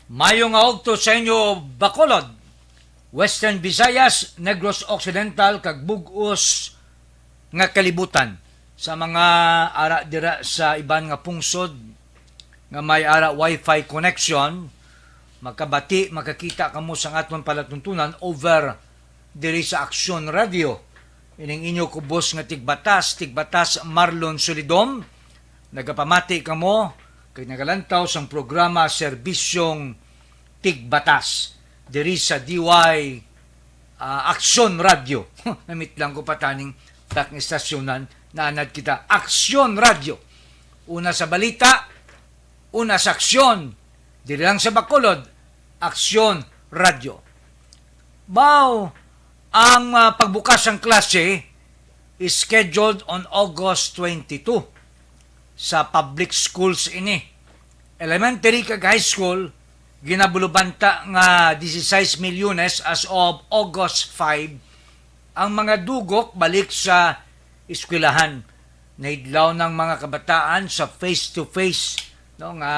Mayong augto sa inyo Bacolod, Western Visayas, Negros Occidental, kag bug-os nga kalibutan sa mga ara dira sa iban nga pungsod nga may ara wifi connection. Makabati, makakita kamo sa aton palatuntunan over diri sa Aksyon Radio. Ining inyo kubos nga tigbatas Marlon Solidom. Nagapamati kamo kay nagalantaw sang programa Serbisyong Tigbatas diri sa DY Aksyon Radio. Namit lang ko pataning tak istasyonan na anad kita. Aksyon Radio. Una sa balita, una sa aksyon. Dili lang sa Bacolod, Aksyon Radio. Bao, ang pagbukas ng klase is scheduled on August 22 sa public schools ini. Elementary kag high school, ginabulubanta nga 16 milyones as of August 5 ang mga dugok balik sa eskwelahan. Naidlaw ng mga kabataan sa face-to-face nga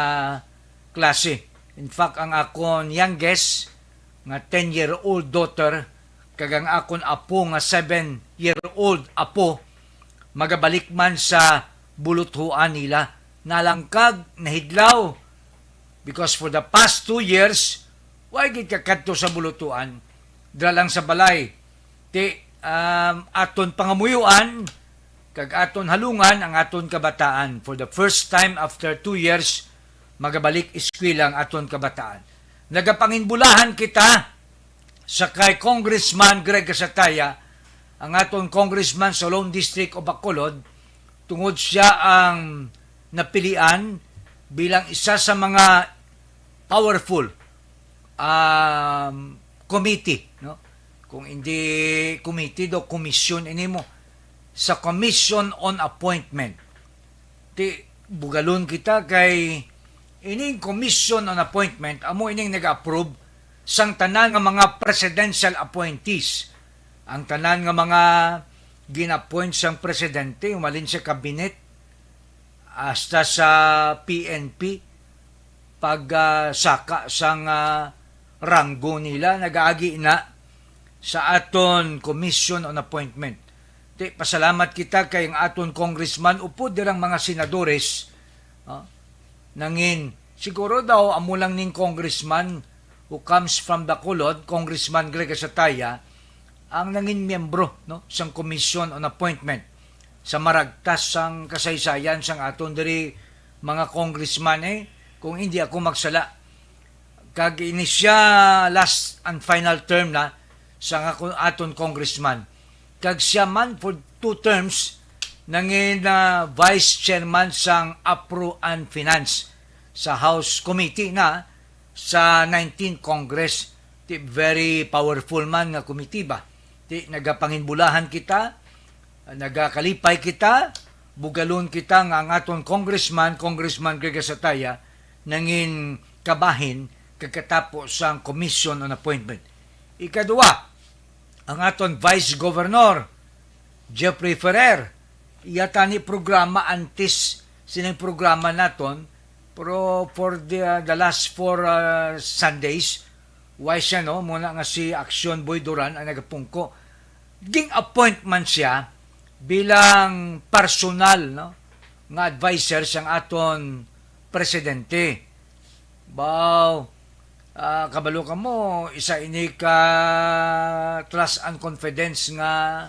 klase. In fact, ang akon youngest nga 10-year-old daughter kag ang akon apo nga 7-year-old apo magabalik man sa buluthuan nila. Nalangkag, nahidlaw. Because for the past 2 years, why gid kakadto sa buluthuan? Dira lang sa balay. Aton pangamuyuan, kag aton halungan ang aton kabataan. For the first time after 2 years, magabalik eskwela ang aton kabataan. Nagapanginbulahan kita sa kay Congressman Greg Casataya, ang aton congressman sa Lone District o Bacolod, tungod siya ang napilian bilang isa sa mga powerful committee, no? Kung hindi committee do komisyon ini mo sa Commission on Appointment. Bugalon kita kay ining Commission on Appointment, amo ining nag-approve sang tanan nga mga presidential appointees. Ang tanan nga mga gin-appoint sang presidente, umalin sa kabinet, hasta sa PNP, pagsaka sang ranggo nila, nag-aagi na sa aton Commission on Appointment. Pasalamat kita kay ang aton congressman, upod dirang mga senadores, nangin, siguro daw amo lang ning congressman who comes from Bacolod, Congressman Greg Casataya, ang nangin miyembro, no, sang Commission on Appointment sa maragtas sang kasaysayan sang aton diri mga congressman kung hindi ako magsala. Kag ini siya last and final term na sang aton congressman. Kag siya man for 2 terms nangin vice chairman sang APRO and Finance sa House Committee na sa 19th Congress. Very powerful man nga committee ba. Nagapanginbulahan kita, nagakalipay kita, bugalon kita nga ang aton Congressman Greg Casataya, nangin kabahin kagkatapo sa Commission on Appointment. Ikadua, ang aton Vice Governor Jeffrey Ferrer, iyata ni programa antes sining programa naton, pero for the last 4 Sundays, why siya, no? Muna nga si Action Boy Duran ang nagapungko. Ging appointment siya bilang personal, no, nga advisor sang aton presidente. Bao, kabalo ka mo, isa ini ka trust and confidence nga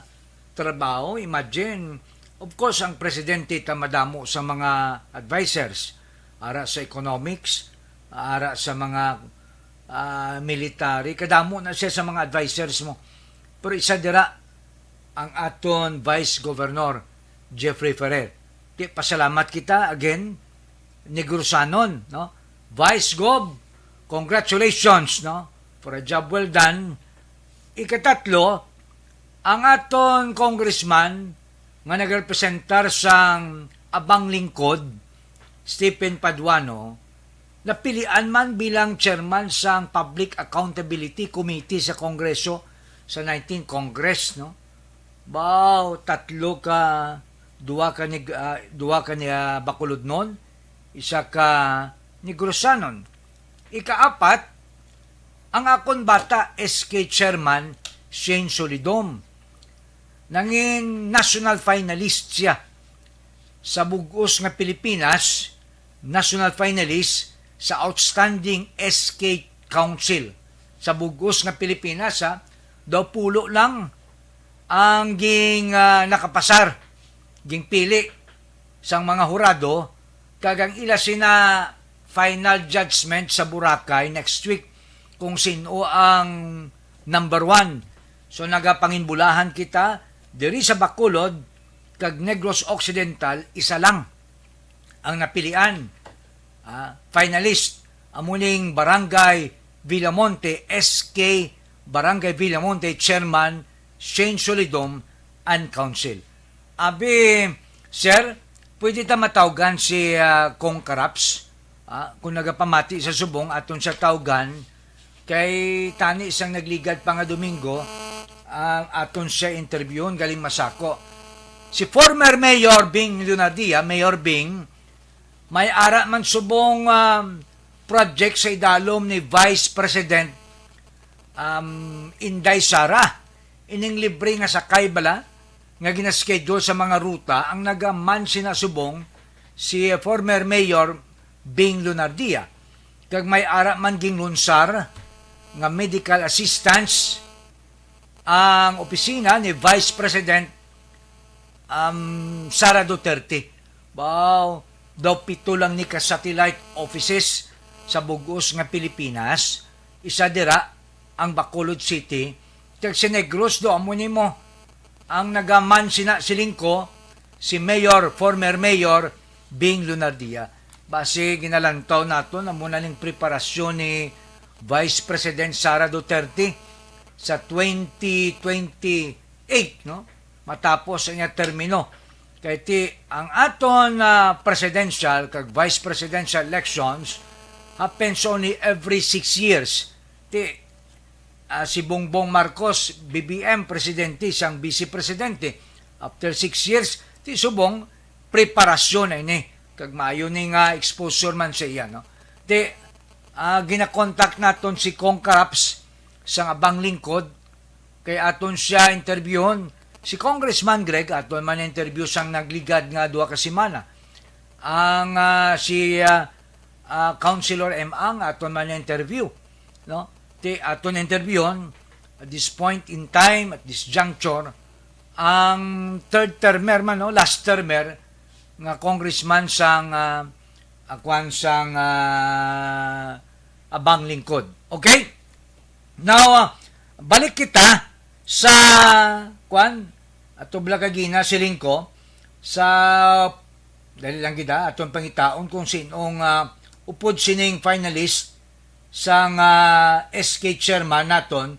trabaho. Imagine, of course, ang presidente tamadamo sa mga advisors, ara sa economics, ara sa mga military, kadamo na siya sa mga advisors mo. Pero isa dira ang aton Vice Governor Jeffrey Ferrer. Pasalamat kita again, Negrusanon, no? Vice Gov, congratulations, no, for a job well done. Ikatatlo, ang aton congressman nga nagrepresentar sang Abang Lingkod, Stephen Paduano, napilian man bilang chairman sang Public Accountability Committee sa Kongreso sa 19th Congress, no? Bao, duwa ka ni Bacolod nun, isa ka Negrusanon. Ikaapat, ang akon bata SK Chairman Shane Solidom. Nanging national finalist siya sa bugos nga Pilipinas, national finalist sa Outstanding SK Council. Sa bugos nga Pilipinas, daw pulo lang ang nakapasar, ging pili sang mga hurado, kagang ila sina final judgment sa Boracay next week kung sino ang number 1. So nagapanginbulahan kita diri sa Bacolod kag Negros Occidental, isa lang ang napilian. Finalist amuning Barangay Villamonte, SK Barangay Villamonte Chairman Shane Solidom and Council. Abi, sir, pwede ta matawgan si Kong Karaps kung nagapamati sa subong aton sa tawgan kay tani isang nagligad pa nga Domingo aton siya interviewon galing Masako. Si former Mayor Bing Lunardia, Mayor Bing, may ara man subong project sa idalom ni Vice President Inday Sara. Ining libre nga sakay bala nga ginaschedule sa mga ruta ang nagaman sinasubong si former Mayor Bing Lunardia. Kag may ara man ging lunsar nga medical assistance ang opisina ni Vice President Sara Duterte. Wow, daw 7 lang ni ka-satellite offices sa bugos nga Pilipinas. Isa dira ang Bacolod City. Kag si Negros do amo nimo ang nagaman silingko si Mayor, former Mayor Bing Lunardia. Base ginalantaw nato na muna ning preparasyon ni Vice President Sara Duterte sa 2028, no? Matapos ang termino. Kaya ti ang aton presidential kag vice presidential elections happens only every 6 years. Ti si Bongbong Marcos, BBM presidente, siyang vice presidente. After 6 years, ti subong preparasyon ay ni kag maayo ni nga exposure man sa iya, no? Ti ginakontak naton si Kong Karaps sa abang lingkod kay aton siya interviewon. Si Congressman Greg aton man interview sang nagligad nga 2 ka semana. Ang si Councilor M. Ang aton man interview, no? Ti aton interviewon at this point in time, at this juncture, ang third termer man, no? Last termer nga congressman sang abang lingkod. Okay? Now, balik kita sa ato blagagina silingko sa dali lang kita aton pangitaon kung sinong upod sining finalist sang SK chairman naton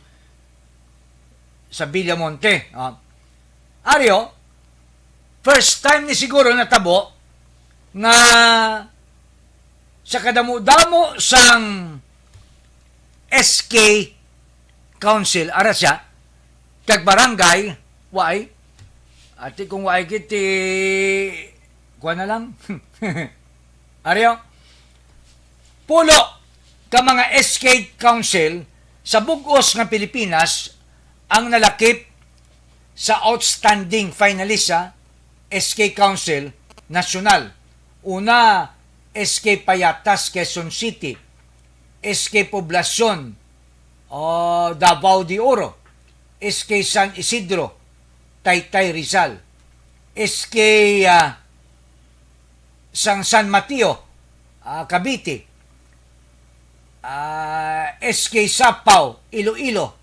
sa Villamonte. Aryo, first time ni siguro natabo nga sa kadamo-damo sang SK Council ara siya kag barangay waay ati kung waay kiti kuha na lang Aryo, pulo ka mga SK Council sa bugos ng Pilipinas ang nalakip sa outstanding finalist sa SK Council National. Una, SK Payatas, Quezon City, SK Poblacion, Davao de Oro, SK San Isidro, Taytay Rizal, SK San Mateo, Cavite, SK Sapao, Iloilo,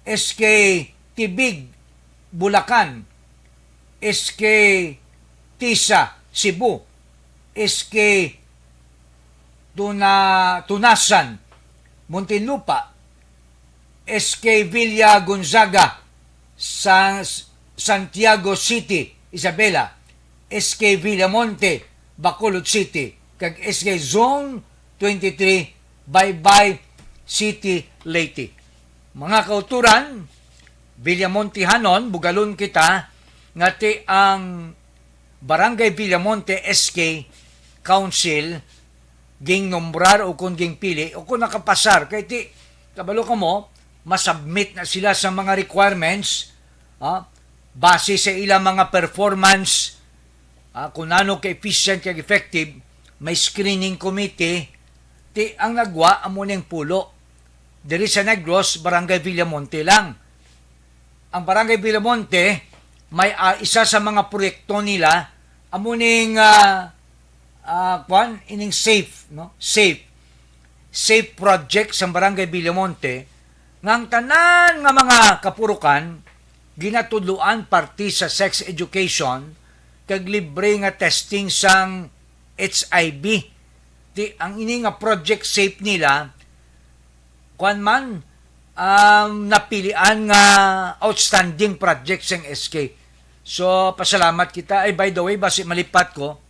SK Tibig, Bulacan, SK Tisa, Cebu, SK Tunasan, Muntinlupa, SK Villa Gonzaga, Santiago City, Isabela, SK Villamonte, Bacolod City, kag SK Zone 23, Baybay City, Leyte. Mga kauturan, Villamontehanon, bugalon kita, ngati ang Barangay Villamonte SK Council ging nombrar o kung ging pili o kung nakapasar. Kaya ti, kabalo ka mo, masubmit na sila sa mga requirements base sa ilang mga performance, kung ano ka-efficient, ka-effective, may screening committee, ti ang nagwa amo ning pulo. Diri sa Negros, Barangay Villamonte lang. Ang Barangay Villamonte, may isa sa mga proyekto nila, amo ning ining safe, no? Safe project sa Barangay Villamonte, ngang tanan nga mga kapurukan, ginatudluan parti sa sex education, kag libre nga testing sang HIV. Di, ang ini nga project safe nila, napilian nga outstanding project sang SK. So, pasalamat kita. Ay, by the way, basi malipat ko,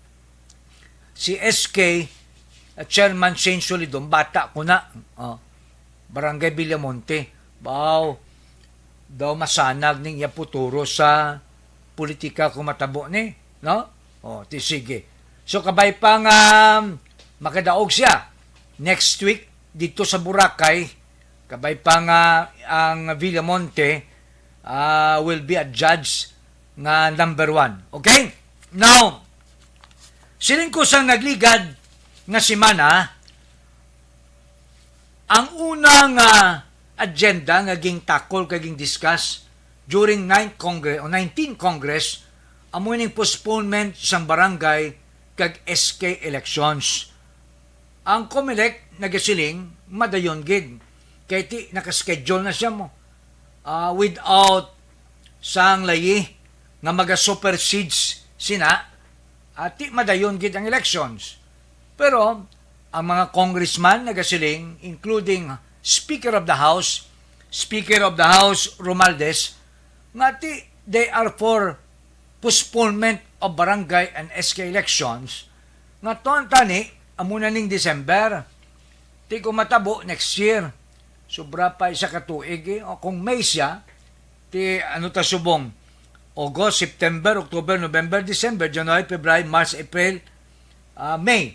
si SK, Chairman Shane Solidon, bata ko na, Barangay Villamonte, daw masanag ning yaputuro sa politika kumatabo ni, no? Sige. So, kabay pa nga makadaog siya. Next week, dito sa Boracay, kabay pa nga ang Villamonte will be a judge nga number 1. Okay? Now, siling ko sang nagligad nga semana, ang unang agenda nga ging takol kaging discuss during 19th Congress amo ning postponement sang barangay kag SK elections. Ang COMELEC nagasiling madayon gid kay ti nakaschedule na siya mo without sang layi nga maga-supersedes sina at ti madayon gid ang elections. Pero ang mga congressman nagasiling, including Speaker of the House Romualdez, nga ti they are for postponement of barangay and SK elections nga tani amuna ning December ti kumatabo next year. Sobra pa isa ka tuig o kung May siya, ti subong August, September, October, November, December, January, February, March, April, May.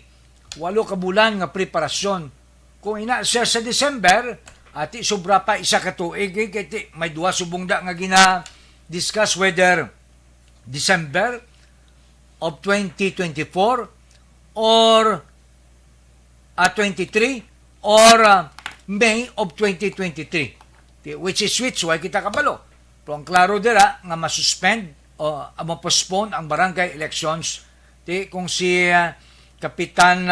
8 ka bulan nga preparasyon. Kung ina siya sa December, ati sobra pa isa ka tuig, kaya may duwa subong da nga gina-discuss whether December of 2024 or 23 or May of 2023. Which why kita kabalo. Pero ang klaro dira nga masuspend o ma-postpone ang barangay elections. Kung si Kapitan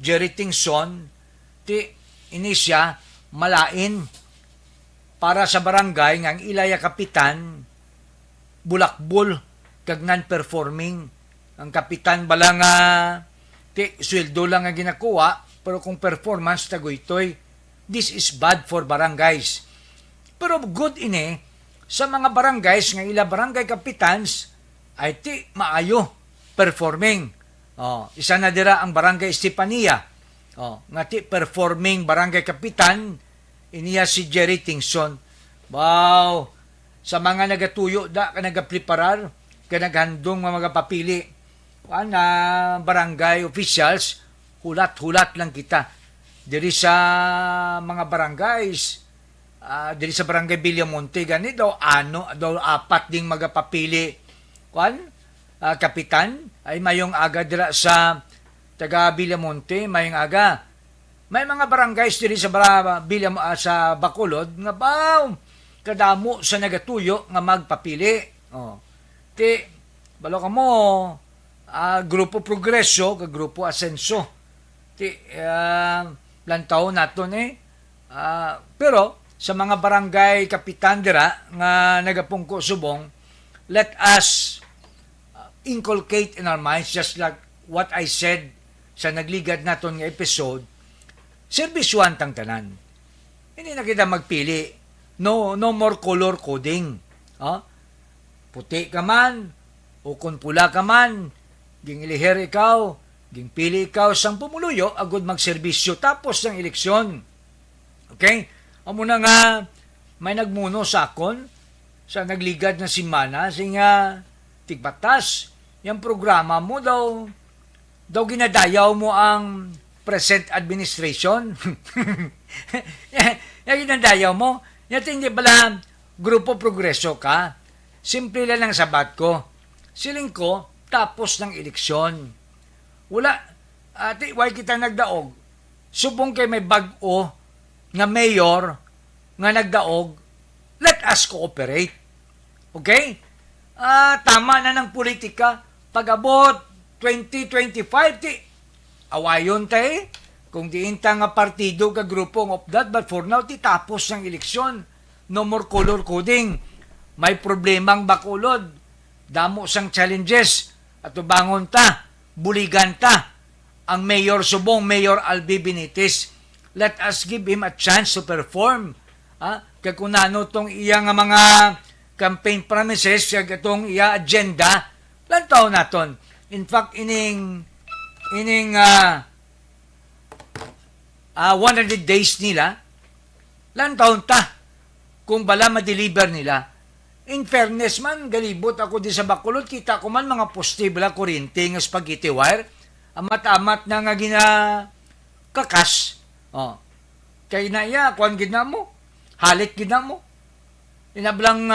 Jerry Tingson, inisya malain para sa barangay nga ang ilaya kapitan bulakbol kag non-performing. Ang kapitan bala nga sweldo lang nga ginakuha, pero kung performance tagoytoy, this is bad for barangays. Pero good ini sa mga barangays nga ila barangay kapitans ay maayo performing. Isa na dira ang barangay Estepania. Nga performing barangay kapitan, iniya si Jerry Tingson. Wow! Sa mga nagatuyo da, nagapreparar, naghandong mga papili, barangay officials, hulat-hulat lang kita. Diri sa mga barangays, diri sa barangay Villamonte, gani daw, apat ding magapapili. Kapitan, ay mayong aga dira sa taga Villamonte, mayong aga. May mga barangays diri sa sa Bacolod, nga kadamo sa nagatuyo nga magpapili. Balo ka mo, Grupo Progreso, Grupo Asenso. Lantaw naton pero sa mga barangay kapitan dira nga nagapungko subong, let us inculcate in our minds, just like what I said sa nagligad naton nga episode, serbisyuhan tang tanan. Hindi na kita magpili. No more color coding. Puti ka man, o kung pula ka man, ging ilihir ikaw, ging pili ikaw sang pumuluyo, agud magserbisyo tapos ng eleksyon. Okay? Amo na nga, may nagmuno sa akon, sa nagligad na simana, singa tigbatas, yung programa mo daw, daw ginadayaw mo ang present administration. Yung ginadayaw mo, yata hindi pala grupo progreso ka. Simple lang ang sabat ko. Siling ko, tapos ng eleksyon. Wala, ati, why kita nagdaog? Subong kay may bag-o nga mayor nga nagdaog, let us cooperate. Okay? Tama na ng politika. Pag-abot 2025, ti, awayon tayo. Kung diinta nga partido ka grupong of that, but for now, ti tapos ng eleksyon. No more color coding. May problemang bakulod. Damo sang challenges. At bangon ta, buligan ta. Ang Mayor Subong, Mayor Albi Benitez, let us give him a chance to perform. Kaya kung ano itong iya nga mga campaign promises, kaya itong iya agenda, lantaw naton. In fact, ining 100 days nila, lantaw ta kung bala ma-deliver nila. In fairness man, galibot ako di sa Bacolod, kita ko man mga postibla kuryente ng spaghetti wire, amat-amat na nga kakas. Kaya na iya, kuhan gina mo, halit gina mo. Inablang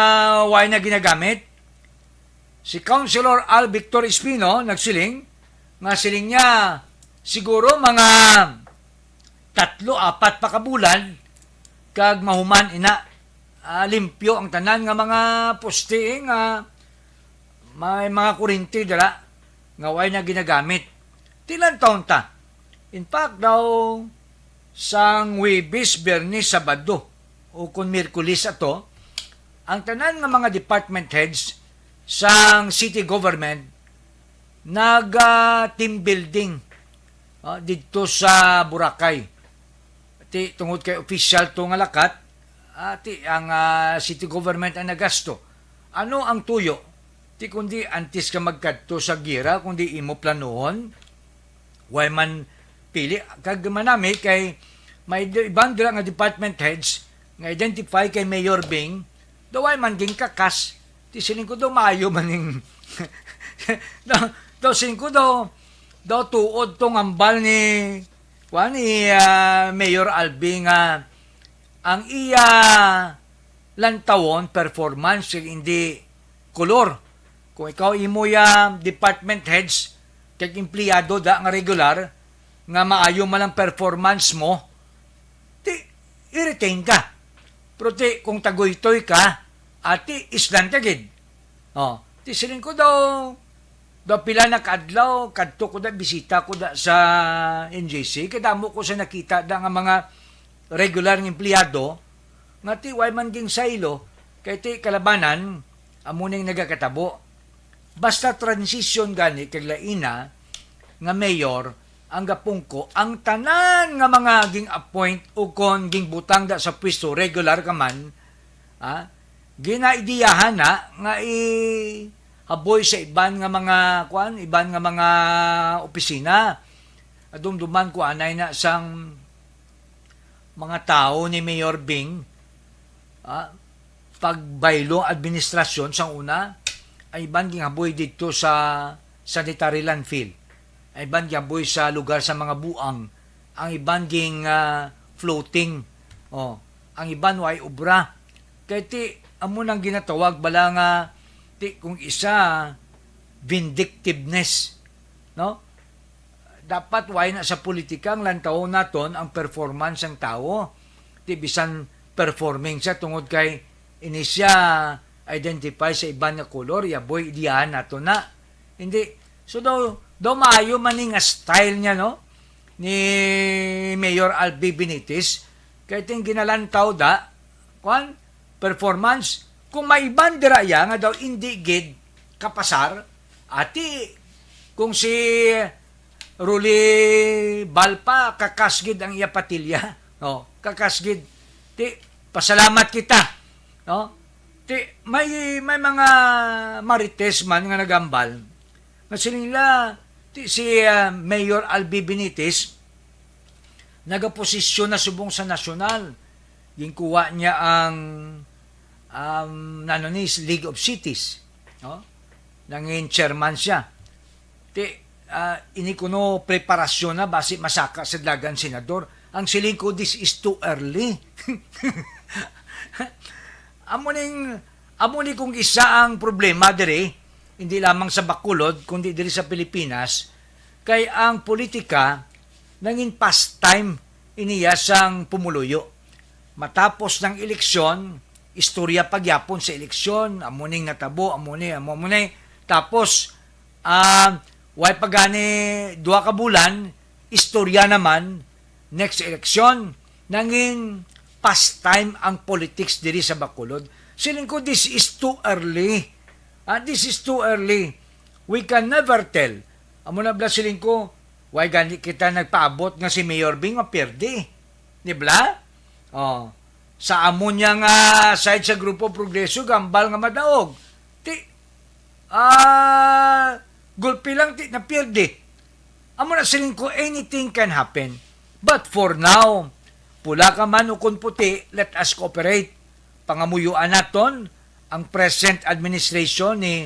why na ginagamit. Si Councilor Al Victor Espino, nagsiling, nga siling niya, siguro mga 3-4 pa kabulan, kag mahuman ina, limpyo ang tanan nga mga poste, nga may mga kurinti dala, nga why na ginagamit. Tilan taon ta. In fact, daw, sang Huwebes, Bernis, Sabado, o kung Miyerkules ato, ang tanan nga mga department heads sang city government nag-team building dito sa Boracay. Ti tungod kay official to nga lakat, ang city government ang nagasto. Ano ang tuyo? Ti kundi antes ka magkadto sa gira, kundi imo planuhon, why man pili kag manami kay may ibang dira nga department heads nga identify kay Mayor Bing do why man ging kakas ti siling ko do maayo maning do siling ko do tuod tong ambal ni Mayor Albi nga ang iya lantawon performance hindi kolor. Kung ikaw imo ya department heads kag empleyado da nga regular nga maayo man ang performance mo, ti i-retain ka. Pero ti kung tagoy-toy ka, ati islan kagid. Ti siling ko daw pila na kadlaw, kadto ko da bisita ko da sa NJC, kadamo ko sa nakita da nga mga regular ng empleyado nga ti way man ging saylo kay ti kalabanan amo ning nagakatabo. Basta transition gani kag laina nga mayor ang gapungko ang tanan nga mga ging appoint o kon ging butang da sa pwesto regular ka man, ginaidiyahan na nga haboy sa iban nga mga opisina. Dumduman ko anay na sang mga tao ni Mayor Bing, pagbaylo administrasyon sang una ay iban ging haboy dito sa sanitary landfill, ay iban ging haboy sa lugar sa mga buang, ang iban ging floating, ang iban way ubra. Kaya ti amo nang ginatawag bala nga ti kung isa vindictiveness, no? Dapat way na sa politika ang lantaw naton ang performance ng tao. Ti bisan performing siya tungod kay ini siya identify sa iban nga kolor, yaboy idiyahan nato na. Hindi. So daw maayo maning nga style niya, no? Ni Mayor Albi Benitez, kaya ting ginalantaw da, performance, kung may bandera ya nga daw hindi gid kapasar, ati kung si Ruli Balpa kakasgid ang iya patilya, kakasgid, ti pasalamat kita, no? Ti may mga marites man nga nagambal nga sila ti si Mayor Albi Benitez nagaposisyon na subong sa nasyonal, gingkuha niya ang League of Cities, no? Nangin chairman siya. Ti ini kuno preparasyon na basi masaka sa dagan senador. Ang siling ko, this is too early. amo ni kung isa ang problema dire, hindi lamang sa Bacolod, kundi diri sa Pilipinas, kay ang politika nangin pastime iniya sang pumuluyo. Matapos ng eleksyon, istorya pagyapon sa eleksyon, amuning natabo, amunay. Tapos, way pagani 2 ka bulan, istorya naman, next election, nangin pastime ang politics diri sa Bacolod. Siling ko, this is too early. This is too early. We can never tell. Amo na bla siling ko, why gani kita nagpaabot nga si Mayor Bing mapirdi. Di bla? Sa amo niya nga side sa Grupo Progreso, gambal nga madaog. Gulpi lang napirdi. Amo na siling ko, anything can happen. But for now, pula ka man o kun puti, let us cooperate. Pangamuyuan naton ang present administration ni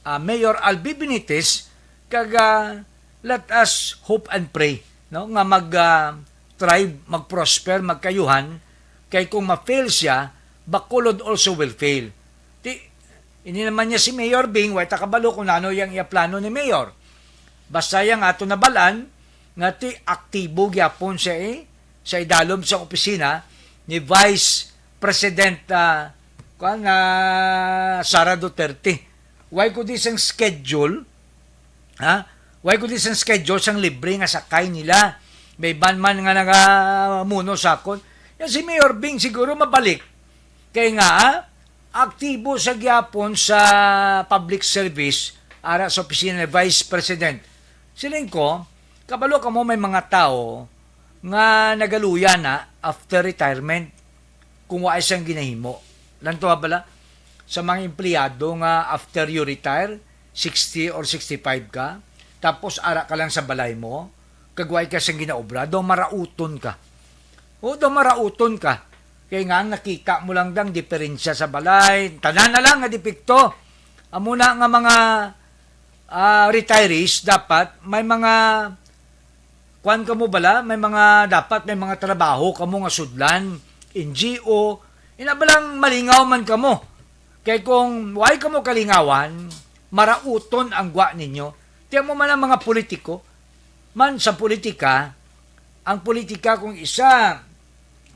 Mayor Albi Benitez, kaga let us hope and pray, no, nga mag-thrive, mag-prosper, magkayuhan, kay kung ma-fail siya, Bacolod also will fail. Ini naman niya si Mayor Bing, way takabalo kung ano yung iaplano ni Mayor. Basta yung ato nabalan, nga ti aktibo gyapon siya sa idalom sa opisina ni Vice President Sara Duterte. Way ko di sang schedule, way ko di sang schedule sang libre nga sakay nila. May banman nga nagamuno sakon. Yan si Mayor Bing siguro mabalik. Kaya nga, aktibo sa gyapon sa public service ara sa opisina ni Vice President. Siling ko, kabalo ka mo may mga tao nga nagaluya na after retirement kung wa isang ginahimo. Lanto bala sa mga empleyado nga after you retire, 60 or 65 ka, tapos ara ka lang sa balay mo, kagway ka sang ginaobra, do marauton ka. Do marauton ka. Kaya nga nakita mo lang dang diferensya sa balay, tanan na lang nga dipikto. Amo na nga mga retirees dapat may mga kuan ka mo bala, may mga trabaho kamo nga sudlan, NGO, inabalang malingaw man kamo. Kay kung why kamo kalingawan, marauton ang gwa ninyo. Tiyan mo man ang mga politiko, man sa politika, ang politika kung isa,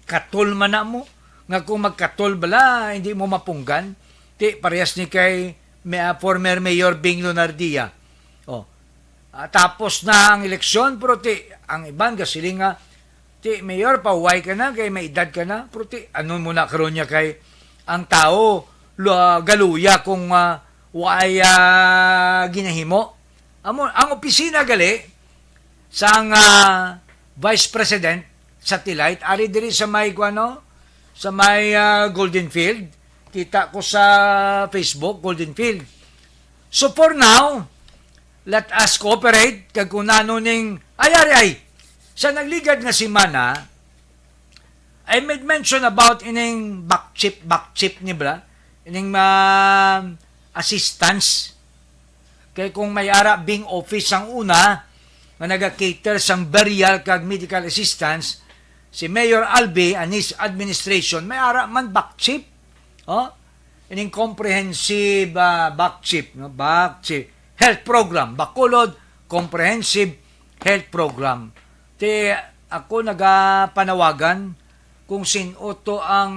katol man na mo, nga kung magkatol bala, hindi mo mapunggan, parehas ni kay former Mayor Bing Lunardia. Tapos na ang eleksyon, pero ang iban kasi nga, Mayor, pauway ka na, kay may edad ka na, pero ano muna karoon niya kay ang tao, galuya kung ginahimo. Ang opisina gali, sang Vice President, satellite, ari diri sa may, sa may Golden Field, kita ko sa Facebook, Golden Field. So for now, let us cooperate kag kung ano ning sa nagligad nga si Mana, I made mention about ining back chip ni bra, ining assistance. Kay kung may ara Bing office ang una nga naga-cater sang burial kag medical assistance, si Mayor Albi and his administration may ara man back chip. Ining comprehensive back chip, health program, Bacolod Comprehensive Health Program. Ako nagapanawagan kung sino to ang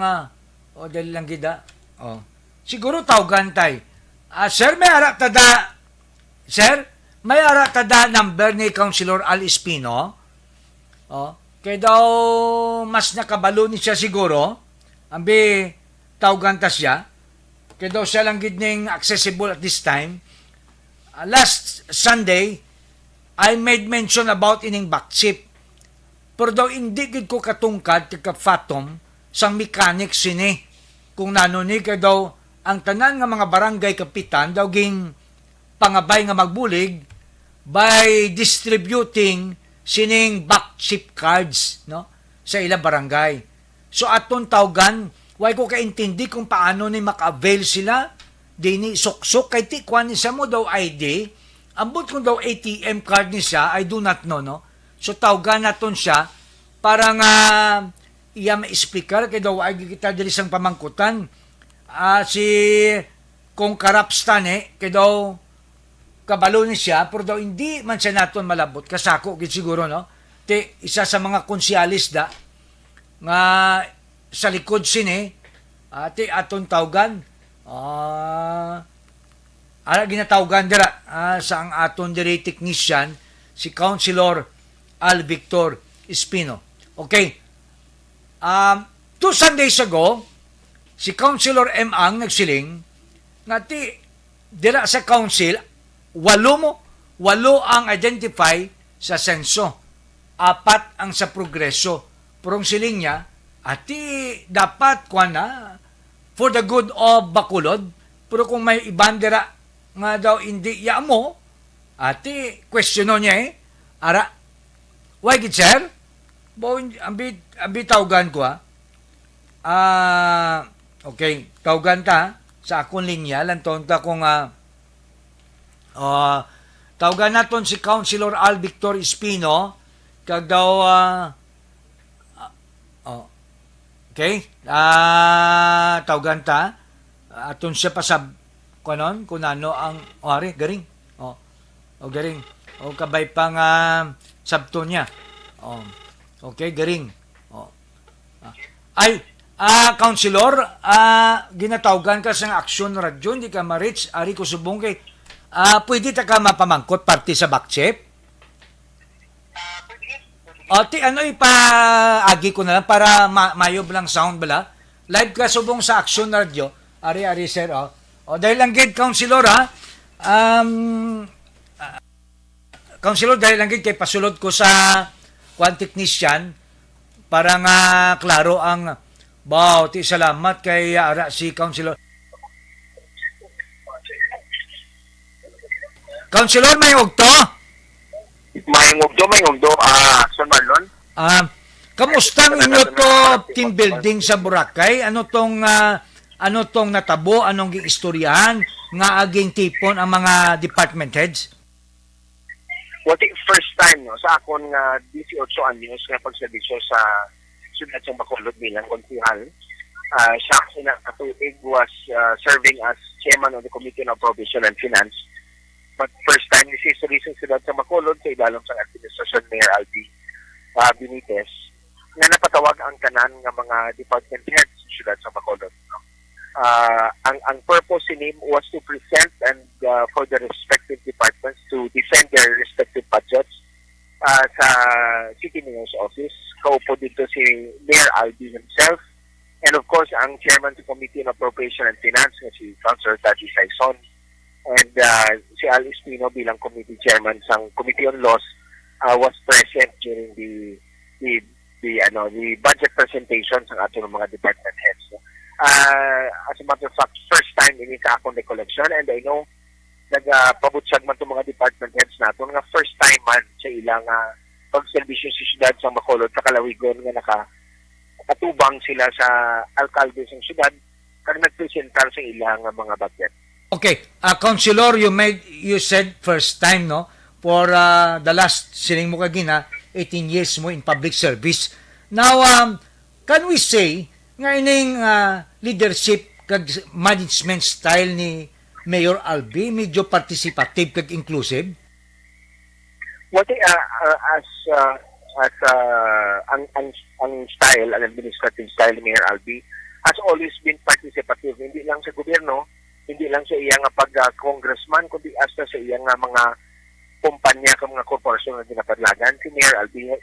dali lang gida. Siguro tawagan tay. Sir, may ara tada. Sir, may ara tada number ni Councilor Al Espino. Kaya daw mas nakabalo ni siya siguro. Ambi tawagan ta siya. Kaya daw siya lang gid ning accessible at this time. Last Sunday, I made mention about ining back chip. Pero daw hindi gid ko katungkad kagka-fatom sang mechanic sini. Kung nano ni kay daw ang tanan nga mga barangay kapitan daw ging pangabay nga magbulig by distributing sining back chip cards, no, sa ilang barangay. So aton tawgan, why ko kaintindi kung paano ni maka-avail sila. Dini suksok kay ti kwan sa mo daw ID ambot kung daw ATM card ni siya, I do not know, no? So, tawgan naton siya para nga iya ma-explicar kay daw ay kita diri sang pamangkutan. Si kung karapstan kay daw kabalo ni siya, pero daw hindi man siya naton malabot. Kasako, gid siguro, no? Te, isa sa mga konsyalis da, nga sa likod sini, ati aton tawgan, ginatawgan dira sa ang aton diri technician, si Councilor Al Victor Espino. Okay. 2 Sundays ago, si Councilor M. Ang nagsiling, nga ti, dira sa council, walo ang identify sa senso. 4 ang sa progreso. Purong siling niya, ati dapat kwa na for the good of Bacolod, pero kung may ibandera nga daw hindi ya mo, ati questiono niya ara, why gid sir? Ambi tawgan ko okay, tawgan ta sa akong linya, lanton ta kung tawgan naton si Councilor Al Victor Espino, kag daw okay, tawgan ta aton siya pasab kunon kung ano ang garing garing kabay pang sabto niya okay, garing Councilor, ginatawgan ka sa aksyon radyo, hindi ka ma-reach, ari ko subong kay pwede ta ka mapamangkot parte sa backchip? Ano ipaagi ko na lang para mayob lang sound bala. Live ka subong sa aksyon radyo. Ari sir dahil lang gid Councilor Councilor, dahil lang gid kay pasulod ko sa kwan technician para nga klaro ang salamat kay ara si Councilor. Councilor, may ugto? May ugdo, Son Marlon. Kamusta ang inyo to team building sa Boracay? Ano tong natabo, anong giistoryahan nga aging tipon ang mga department heads? First time sa akon nga 18 anyos nga pagserbisyo sa siyudad sa Bacolod bilang konsehal. Siya na katuig was serving as chairman of the Committee on Appropriation and Finance. But first time ni history sa siyudad sa Bacolod sa ilalong sa administrasyon Mayor Albi Benitez na napatawag ang tanan nga mga department heads sa siyudad sa Bacolod. Ang purpose ni was to present and for the respective departments to defend their respective budgets sa City Mayor's Office. Kaupo dito si Mayor Albi himself, and of course ang Chairman sa Committee on Appropriation and Finance si Councilor Taji Saison, and si Al Espino bilang Committee Chairman sa Committee on Laws was present during the budget presentation sa ating mga department heads. As a matter of fact, first time ini sa akong recollection, and I know nagpabutsag man itong mga department heads nato nga first time man sa ilang pagserbisyo sa siyudad sa Bacolod sa Kalawigon nga nakatubang sila sa alkalde sa siyudad kag nagpresentar sa ilang mga budget. Okay, Councilor, you said first time for the last sining mo kagina 18 years mo in public service. Now can we say nga ining leadership kag management style ni Mayor Albi medyo participative kag inclusive? Ang style, ang administrative style ni Mayor Albi has always been participative, hindi lang sa gobyerno, hindi lang sa iyang pag-congressman, kundi hasta sa iyang mga kumpanya kag mga korporasyon na ginapadlagan. Si Mayor Albi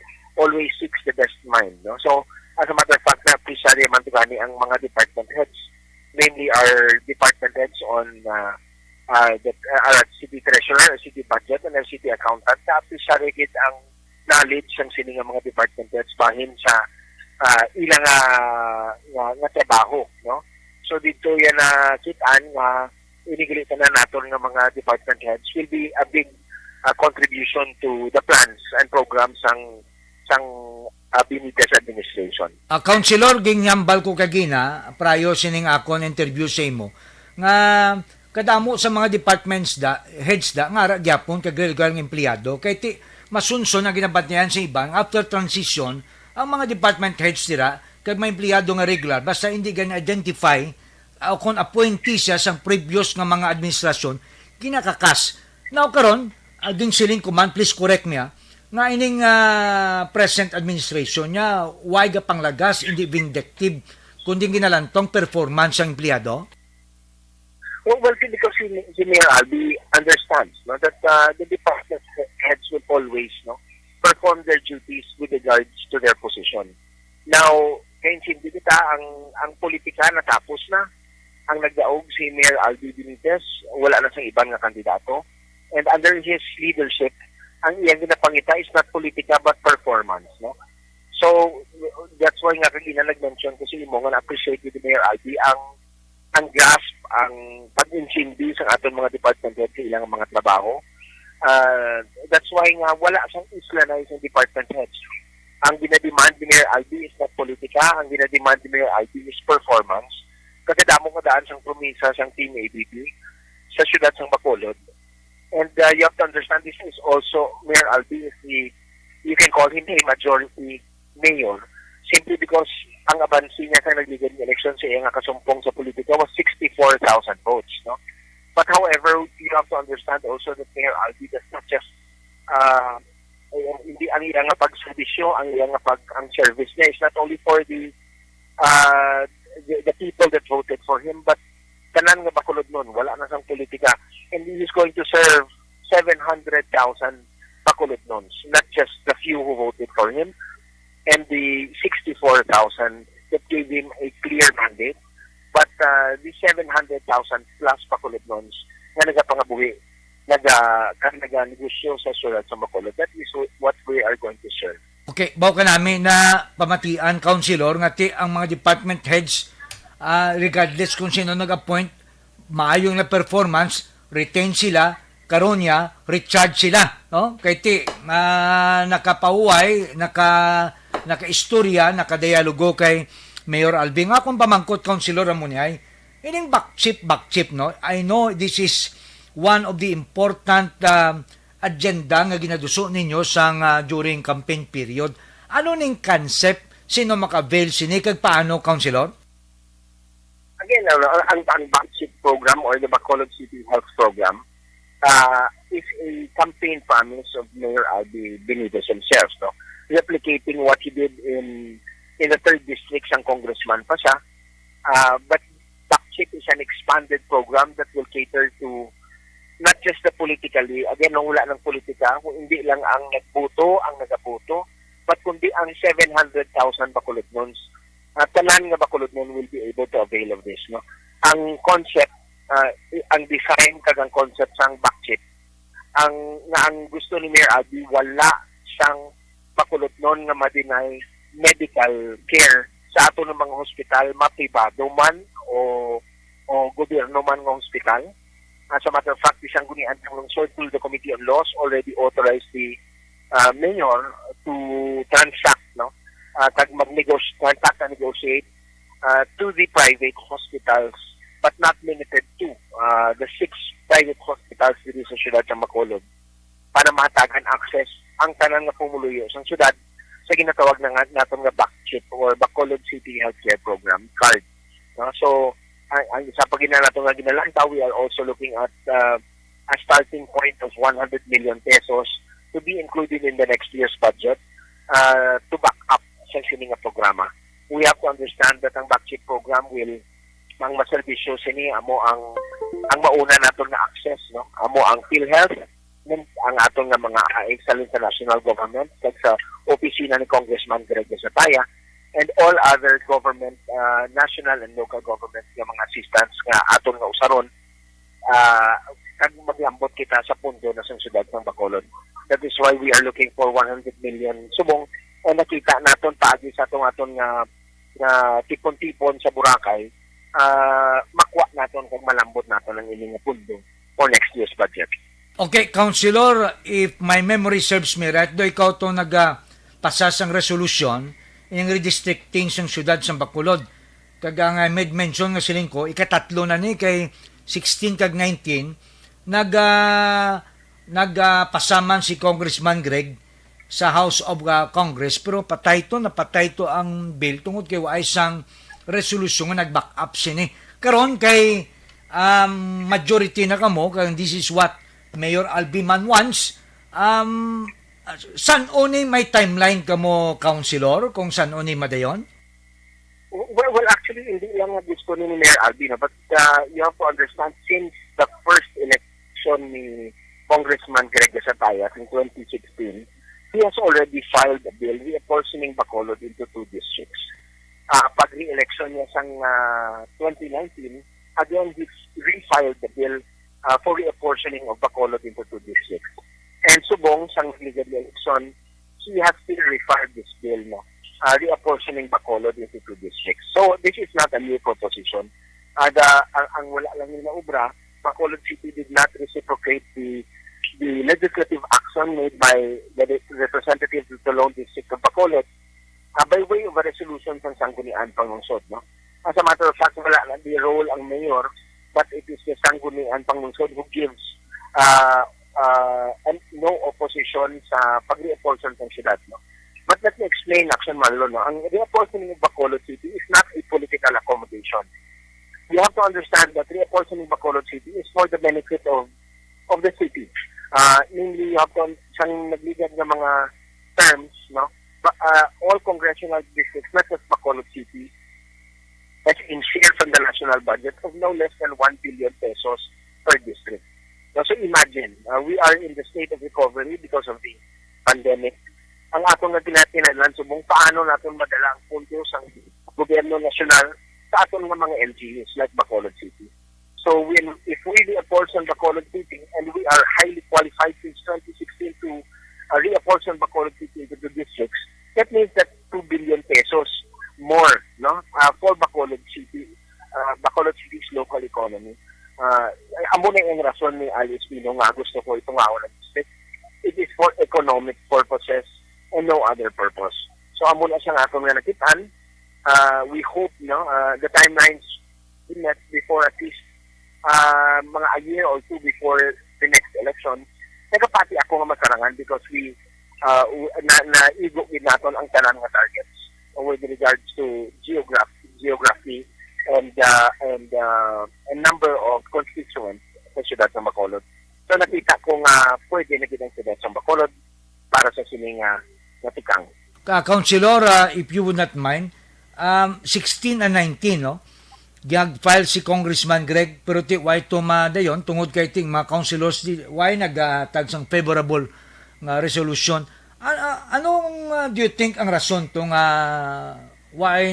always seeks the best mind. So, as a matter of fact, na-appreciate man tugani ang mga department heads, mainly our department heads on our city treasurer, city budget, and our city accountant. Na-appreciate ang knowledge ng sining mga department heads bahin sa ilang nga trabaho. So, dito yan kitaan nga inigilitan na natin ng mga department heads will be a big contribution to the plans and programs sang Benitez administration. Councilor, ginyambal ko kagina, prayo sining akon interview sa imo, nga kadamo sa mga departments heads nga ra gyapon kag regular nga empleyado kay ti masunson ang ginabantayan sa iban after transition ang mga department heads nila kag may empleyado nga regular basta hindi gani identify o kung appointee siya sa previous nga mga administrasyon kinakakas. Now karon aging siling command, please correct me nga ining present administration niya why ga panglagas hindi vindictive kundi ginalantong performance ng empleyado. Well, because si Mayor Albi understands that the department heads will always perform their duties with regards to their position. Now, kaya hindi kita ang politika natapos na. Ang nagdaog si Mayor Albi Benitez, wala na siyang ibang nga kandidato. And under his leadership, ang iyang ginapangita is not politika but performance. No? So, that's why nga kanina nag-mention ko si Imo nga na-appreciate ni Mayor Albi ang grasp, ang pag-insindi sa ating mga department head sa ilang mga trabaho. That's why nga wala siyang islanize ng department heads. Ang ginademand ni Mayor Albi is not politika, ang ginademand ni Mayor Albi is performance. Kadamo nga daan siyang promisa siyang Team ABB sa syudad ng Bacolod. And you have to understand this is also, Mayor Albi is you can call him a majority mayor simply because ang abansi niya sa nagligid ng election sa iyang kasumpong sa politika was 64,000 votes. No? But however, you have to understand also that Mayor Albi does not just hindi ang iyang pagservisyo, ang iyang ang service niya is not only for the people that voted for him, but tanan nga Bacolod nun, wala na sang politika. And he is going to serve 700,000 Bacolod nuns, not just the few who voted for him, and the 64,000 that gave him a clear mandate, but the 700,000 plus Bacolod nuns na nagapangabuhi, naganegosyo sa sulat sa Bacolod. That is what we are going to serve. Okay, baw ka namin na pamatian, Councilor, nga ti ang mga department heads, regardless kung sino nag-appoint, maayong na performance, retain sila, karonya, recharge sila. No? Kaya ti, nakapahuay, naka-istorya, naka-dialogo kay Mayor Albi. Nga kung pamangkot, Councilor Ramuniay, ining backchip, no? I know this is one of the important agenda nga ginaduso ninyo sa during campaign period. Ano ning concept? Sino maka-avail sini? Kag paano, Councilor? Again, ang backchip program or the Bacolod City Health Program is a campaign promise of Mayor Albi Benitez himself. No? Replicating what he did in the 3rd District, siyang congressman pa siya. But backchip is an expanded program that will cater to not just the politically, again, nung wala ng politika, kung hindi lang ang nagboto, ang nagaboto, but kundi ang 700,000 Bacolod nuns. Tanan nga Bacolod nun will be able to avail of this. No? Ang concept, ang design kag ang concept sang backchip, ang gusto ni Mayor Albi, wala siyang Bacolod nun nga ma-deny medical care sa ato ng mga hospital, mapribado man o gobyerno man ng hospital. As a matter of fact, isang gunian ng lungsod to the Committee on Laws already authorized the mayor to transact, transact and negotiate to the private hospitals, but not limited to the 6 private hospitals dito sa syudad ng Bacolod para matagan access ang tanan nga pumuluyo sa syudad sa ginatawag na natin nga backchip or Bacolod City Healthcare Program card. So, ang sa pagina nato nga ginalanta, we are also looking at a starting point of 100 million pesos to be included in the next year's budget to back up sa sining nga programa. We have to understand that ang backchip program will ang maserbisyo sini amo ang mauna nato nga access, no? Amo ang PhilHealth, ang aton nga mga sa international government kag sa opisina ni Congressman Greg Sataya, and all other government, national and local government nga mga assistance nga aton nga usaron kag maglambot kita sa pundo na sa syudad ng Bacolod. That is why we are looking for 100 million subong o nakita naton paagi sa aton nga tipon-tipon sa Boracay, makuha naton kag malambot naton ang ining pundo for next year's budget. Okay, Councilor, if my memory serves me right, do ikaw to nagpasas ang resolution yung redistricting sa syudad sa Bacolod. Kag nga made mention nga siling ko, ikatatlo na ni kay 16 kag 19 nagpasaman si Congressman Greg sa House of Congress, pero napatay to ang bill tungod kay wa isang resolusyon nga nag-back up sini. Karon kay majority na kamo, kaya this is what Mayor Albiman wants. San oni may timeline kamo, Councilor, kung san oni madayon? Well, actually, hindi lang nga gusto ni Mayor Albino, but you have to understand, since the first election ni Congressman Greg Gasatayas in 2016, he has already filed a bill reapportioning Bacolod into 2 districts. Pag re-election niya sang 2019, again, he refiled the bill for reapportioning of Bacolod into 2 districts. And subong sang legal election, he has still refiled this bill, no? Reapportioning Bacolod into 2 districts. So this is not a new proposition. Ang wala lang nila ubra, Bacolod City did not reciprocate the legislative action made by the representatives of the Lone District of Bacolod by way of a resolution ng Sangguniang Panglungsod, no? As a matter of fact, wala lang the role ang mayor, but it is the Sangguniang Panglungsod who gives and no opposition sa pag-reapportion ng syudad, no? But let me explain, Action Manlo, no? Ang reapportioning of Bacolod City is not a political accommodation. You have to understand that reapportioning Bacolod City is for the benefit of the city. Namely, you have to, siyang nagligad ng mga terms, no? All congressional districts, not just Bacolod City, that's in share from the national budget of no less than 1 billion pesos per district. Now, so imagine, we are in the state of recovery because of the pandemic. Ang atong natinailan, subong paano natin madala ang puntos ang gobyerno nasyonal sa atong mga LGUs like Bacolod City. So if we reapportion Bacolod City, and we are highly qualified since 2016 to reapportion Bacolod City into the districts, that means that 2 billion pesos more, no, for Bacolod City, Bacolod City's local economy. Amo na yung rason ni Alice Pino nga gusto ko itong awa ng district. It is for economic purposes and no other purpose. So amo na siya nga itong nakitaan. We hope, no, the timelines we met before at least mga a year or 2 before the next election. Nagapati ako nga masarangan because we na-igo with naton ang tanan nga targets with regards to geography and number of constituents sa siyudad ng Bacolod. So nakita ko nga pwede na kitang siyudad ng Bacolod para sa sining natikang. Councilor, if you would not mind, 16 and 19, no? Gag-file si Congressman Greg, pero why tumadayon tungod kay ting mga councilors why nagtag sang favorable nga resolution. Anong do you think ang rason tong why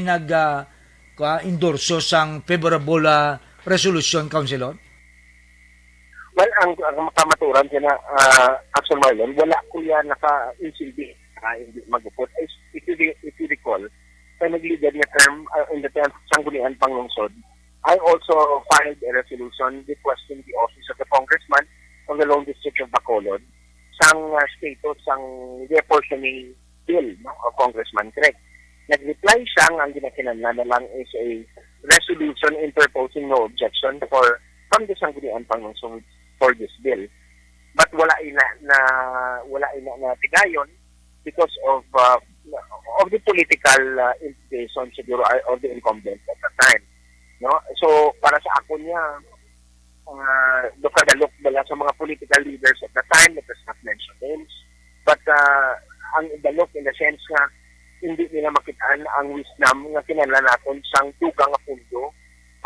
endorso sang favorable resolution, Councilor? Well, ang makamaturan siya na Action Marlon, wala ko yan naka-insilbi hindi magupot. If you recall, sa naglidad na term in the term Sangguniang Panglungsod, I also filed a resolution requesting the office of the congressman of the Lone District of Bacolod sang status sang reapportioning bill, no, of Congressman Greg. Nag-reply siya, ang ginakinanlan na lang is a resolution interposing no objection from the Sangguniang Panglungsod for this bill. But wala ina na tigayon because of the political implications siguro of the incumbent at the time, no? So para sa ako niya dokadalok bala sa mga political leaders at the time, let us not mention names, but ang dalok in the sense nga hindi nila makitaan ang wisdom nga kinahanglan naton sang tugang nga pundo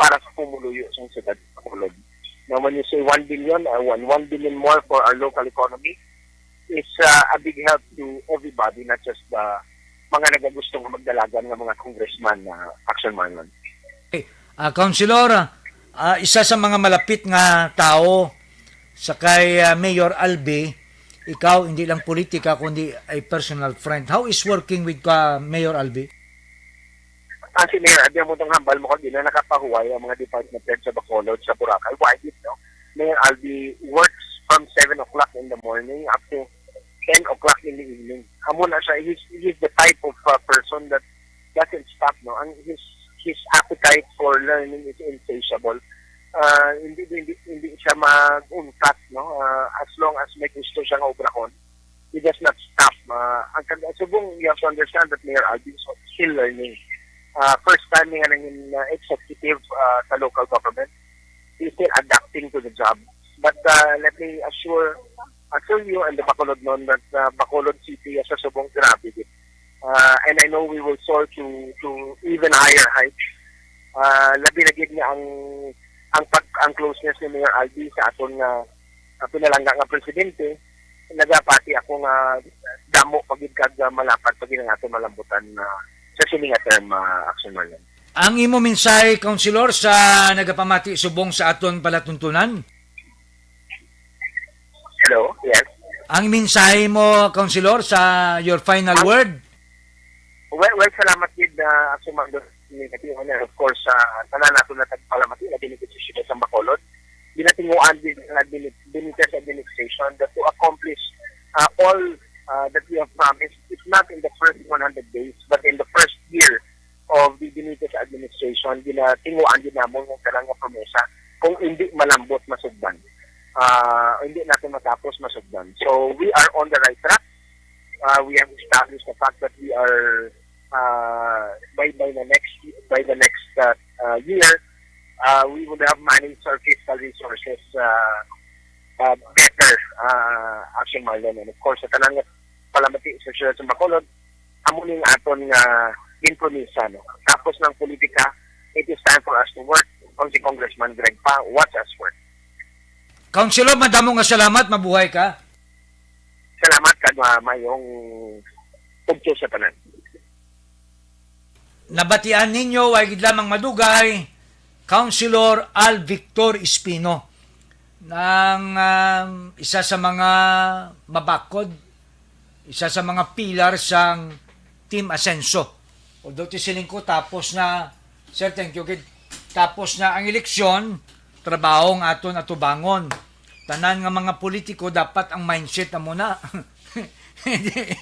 para sa pumuluyo sa siyudad ng Bacolod. Now when you say 1 billion or 1 billion more for our local economy, is a big help to everybody, not just the mga nagagustong magdalagan ng mga congressman na Action Manlon. Okay. Councilor, isa sa mga malapit nga tao sa kay Mayor Albi, ikaw hindi lang politika kundi ay personal friend. How is working with Mayor Albi? Si Mayor Albi, mo itong hambal mo kung di na nakapahuway ang mga department heads sa Bacolod, sa Boracay. Why it, no? Mayor Albi works from 7 o'clock in the morning up to 10 o'clock in the evening. Amo na siya, he's the type of person that doesn't stop, no? And his appetite for learning is insatiable. hindi siya mag-uncut, no? As long as may gusto siyang obrakon, he does not stop. Subong, you have to understand that Mayor Alvin is still learning. First time nga naging executive sa local government, he's still adapting to the job. But let me assure you and the Bacolod noon that Bacolod City as a Subong grabe din. And I know we will soar to even higher heights. Labi na gid niya ang closeness ni Mayor Albi sa aton nga pinalangga nga presidente. Nagapati ako nga damo pagid kag malapad pagid ang aton malambutan sa sininga term action Marlon. Ang imo mensahe, Councilor, sa nagapamati subong sa aton palatuntunan? Hello, yes. Ang mensahe mo, Councilor, sa your final word? Well, salamat gid action Marlon. Of course, tanan nato na tagpalamati na dinigit sa siyudad sa Bacolod. Binatinguan din ng Benitez administration that to accomplish all that we have promised, if not in the first 100 days, but in the first year of the Benitez administration, binatinguan din namon ng talang promesa kung hindi malambot masugdan. Hindi natin matapos masugdan. So we are on the right track. We have established the fact that we are by the next year, we would have managed our fiscal resources better, action Marlon. And of course, sa tanang palamati sa siyudad sa Bacolod, amuning aton inpronisa. No? Tapos ng politika, it is time for us to work. Kung si Congressman Greg pa, watch us work. Councilor, madamo nga salamat, mabuhay ka. Salamat kag mayong pugto sa tanan. Nabatian ninyo, ay gid lamang madugay, Councilor Al Victor Espino, ng isa sa mga mabakod, isa sa mga pilar sang Team Asenso. Although tisiling ko, tapos na, sir, thank you, tapos na ang eleksyon, trabaho ng aton atubangon. Tanan nga mga politiko, dapat ang mindset na muna.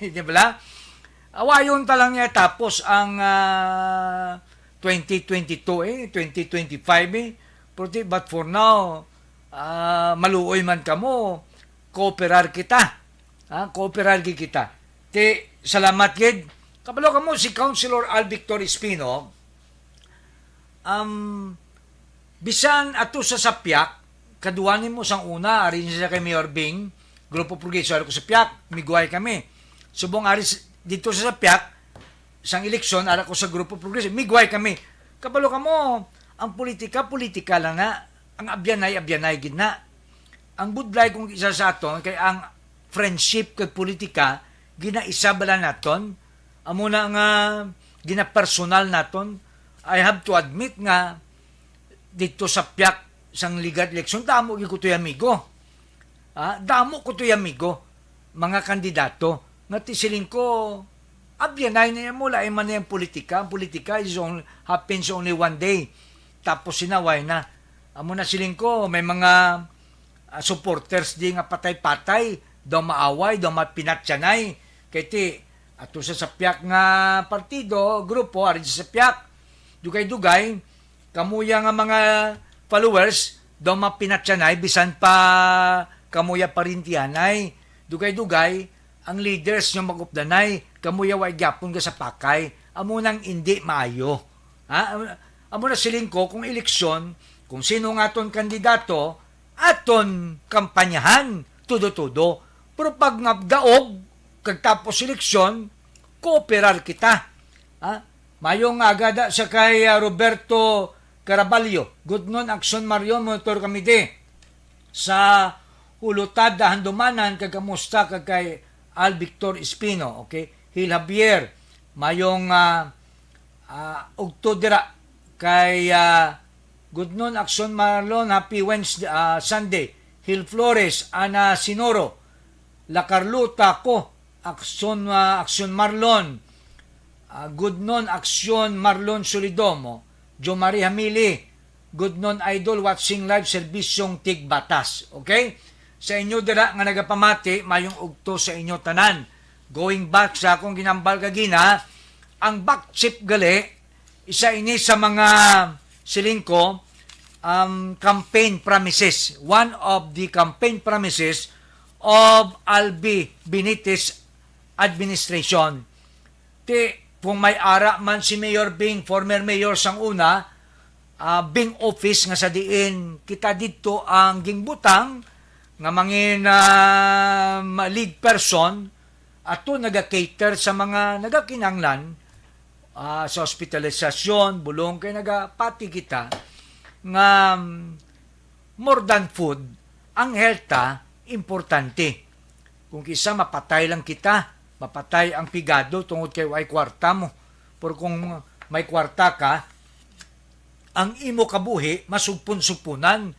Di ba? Awayon talang niya tapos ang 2022 2025 but for now maluoy man kamo, kooperar kita. Kooperar kita. Salamat gid. Kabalo kamo si Councilor Al Victor Espino. Bisan ato sa sapyak, kaduanin mo sang una, ari siya kay Mayor Bing, Grupo Progreso, ari ko sa sapyak, miguay kami. Subong ari dito sa sapyak, sang eleksyon, ara ko sa Grupo Progreso, miguay kami. Kabalo ka mo, ang politika lang nga. Ang abyanay gid na. Ang budlay kung isa sa aton, kay ang friendship kag politika, ginaisa bala naton, amo na nga gina-personal naton. I have to admit nga, dito sa piyak, sang ligat eleksyon, damo ko to'y amigo. Damo ko to'y amigo, mga kandidato. Nga tisiling ko, abyanay na yan mula, man na yung politika. Ang politika happens only one day. Tapos sinaway na. Amo na siling ko, may mga supporters di nga patay-patay, daw maaway, daw mapinatsanay. Kaya ato sa sapyak nga partido, grupo, arin sa sapyak, dugay-dugay, kamuya nga mga followers, daw mapinatsanay, bisan pa kamuya parintianay, dugay-dugay, ang leaders nyo magupdanay, kamuya way gyapon ka sa pakay, amo nang hindi maayo. Amo na siling ko, kung eleksyon, kung sino nga aton kandidato, aton kampanyahan, tudo-tudo. Pero pag nabdaog, kagtapos eleksyon, kooperar kita. Mayong agada sa kay Roberto Caraballo, good noon, Action Marion, Monitor Committee, sa hulutad da handumanan, kagamusta kay Al Victor Espino, okay? Hil Javier, mayong Octodera, kay good noon, Action Marlon, happy Wednesday, Sunday, Hil Flores, Ana Sinoro, La Carlota ko, Action Marlon, good noon, Action Marlon Solidomo, Jo Marie Hamili, good noon, Idol, watching live, serbisyong Tigbatas, okay? Sa inyo dira nga nagapamati, mayong ugto sa inyo tanan. Going back sa akong ginambal kagina, ang backchip gali, isa ini sa mga silingko, campaign promises. One of the campaign promises of Albi Benitez administration. Kung may ara man si Mayor Bing, former mayor sang una, Bing office nga sa diin kita dito ang gingbutang nga mangin lead person ato naga-cater sa mga nagakinanglan sa hospitalisasyon, bulong kay nagapati kita nga more than food, ang health importante. Kung kisa mapatay lang kita, mapatay ang pigado tungod kay way kwarta mo. Pero kung may kwarta ka, ang imo kabuhi masugpon-supunan.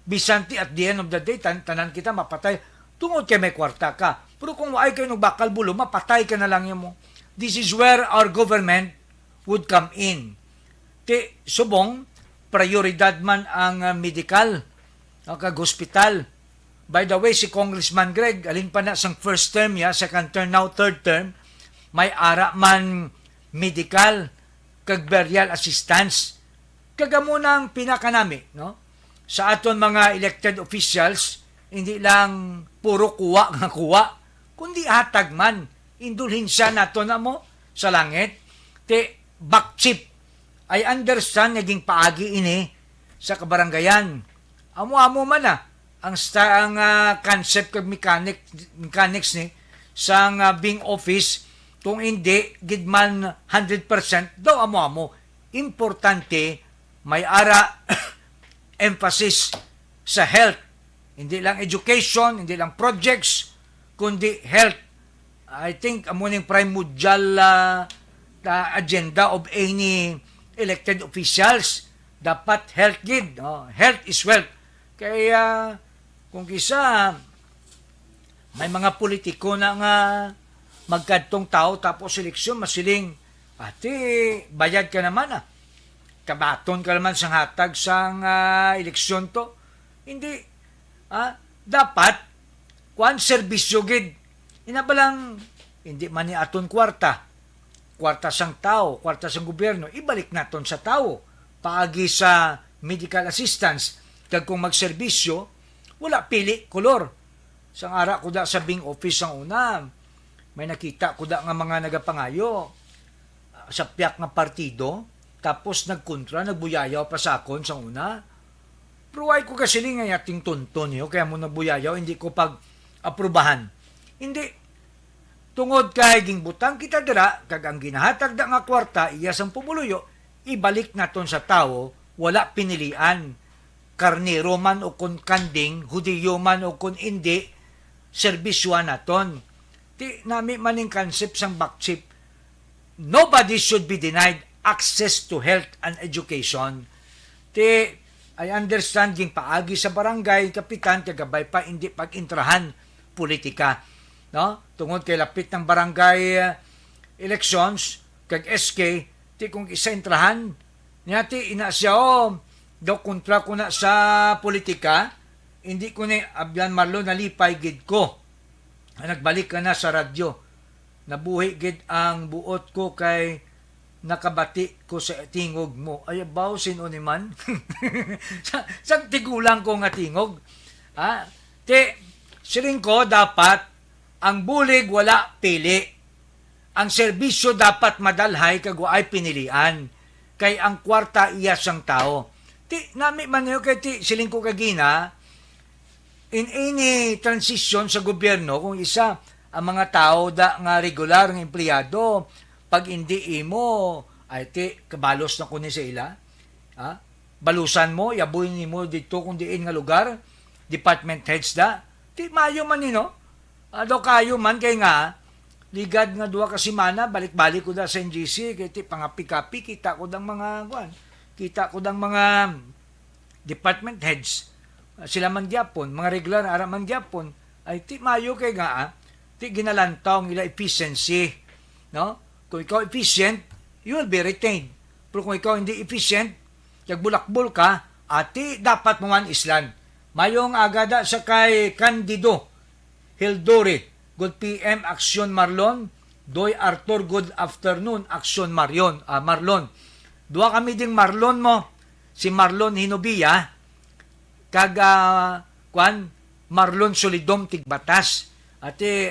Bisanti at the end of the day, tanan kita mapatay tungod kay may kwarta ka. Pero kung waay kayo ng bakal bulo, mapatay ka na lang yun mo. This is where our government would come in. Subong, prioridad man ang medical, kag-hospital. By the way, si Congressman Greg, alin pa na sang first term ya, second term, now third term, may ara man medical, kag burial assistance. Kagamunang pinakanami, no? Sa aton mga elected officials, hindi lang puro kuwa nga kuwa, kundi hatag man, indulhin siya nato na mo sa langit. Bakchip, I understand naging paagi ini sa kabaranggayan. Amo-amo man ang concept kag mechanics ni sa Bing office, kung hindi gidman 100% daw amo-amo. Importante may ara emphasis sa health. Hindi lang education, hindi lang projects, kundi health. I think amuning primordial agenda of any elected officials. Dapat health gid. Health is wealth. Kaya kung kisa may mga politiko na nga magkadtong tao tapos eleksyon masiling bayad ka naman kabaton ka naman sang hatag sang eleksyon to. Hindi dapat kuan serbisyo gid. Inabalang hindi man ni aton kwarta sang tao, kwarta sang gobyerno, ibalik naton sa tao paagi sa medical assistance. Kag kung magserbisyo, wala pili kolor. Sang ara ko da sa Bing office ang una, may nakita ko da nga mga nagapangayo sa piyak nga partido, tapos nagkontra, nagbuyayaw pa sa akon sang una. Pero ay ko kasi nga yating tunton yo, kaya mo nagbuyayaw, hindi ko pag-aprubahan. Hindi. Tungod kay gingbutang kita dira, kag ang ginahatag da nga kwarta, iya sang pumuluyo, ibalik naton sa tao, wala pinilian. Karnero man o kun kanding, hudiyo man o kun hindi, serbisyo naton. Nami maning concept sang bakchip, nobody should be denied access to health and education. I understand ging paagi sa barangay, kapitan, kagabay pa, hindi pag-intrahan politika. No? Tungod kay lapit ng barangay elections, kag SK, kung isa intrahan, niya ina siya, daw kontra ko na sa politika, hindi ko na abyan marlo nalipay gid ko. Nagbalik ka na sa radyo. Nabuhi gid ang buot ko kay nakabati ko sa tingog mo. Ay baw sino ni man? sa tigulang ko nga tingog. Siring ko dapat ang bulig wala pili. Ang serbisyo dapat madalhay kag ay pinilian. Kay ang kwarta iya sang tao. Nami man yun kay siling ko kagina, in any transition sa gobyerno, kung isa ang mga tao nga regular ng empleyado, pag hindi imo, kabalos na kunin sa ila, balusan mo, yabuin mo dito kung diin nga lugar, department heads mayo man nino, daw kayo man kay nga, ligad nga duwa ka simana, balik-balik ko da sa NGC, kaya pangapi-kapi, kita ko dang mga department heads, sila man gyapon, mga regular ara man gyapon, ay mayo kay nga, ginalantaw ila efficiency, no? Kung ikaw efficient, you will be retained. Pero kung ikaw hindi efficient, bulakbol ka, dapat mo man islan. Mayong agada sa kay Candido Hildori, good PM, Aksyon Marlon, Doy Arthur, good afternoon, Aksyon Marlon. Dua kami ding Marlon mo, si Marlon Hinobia, kag Marlon Solidom Tigbatas. Ati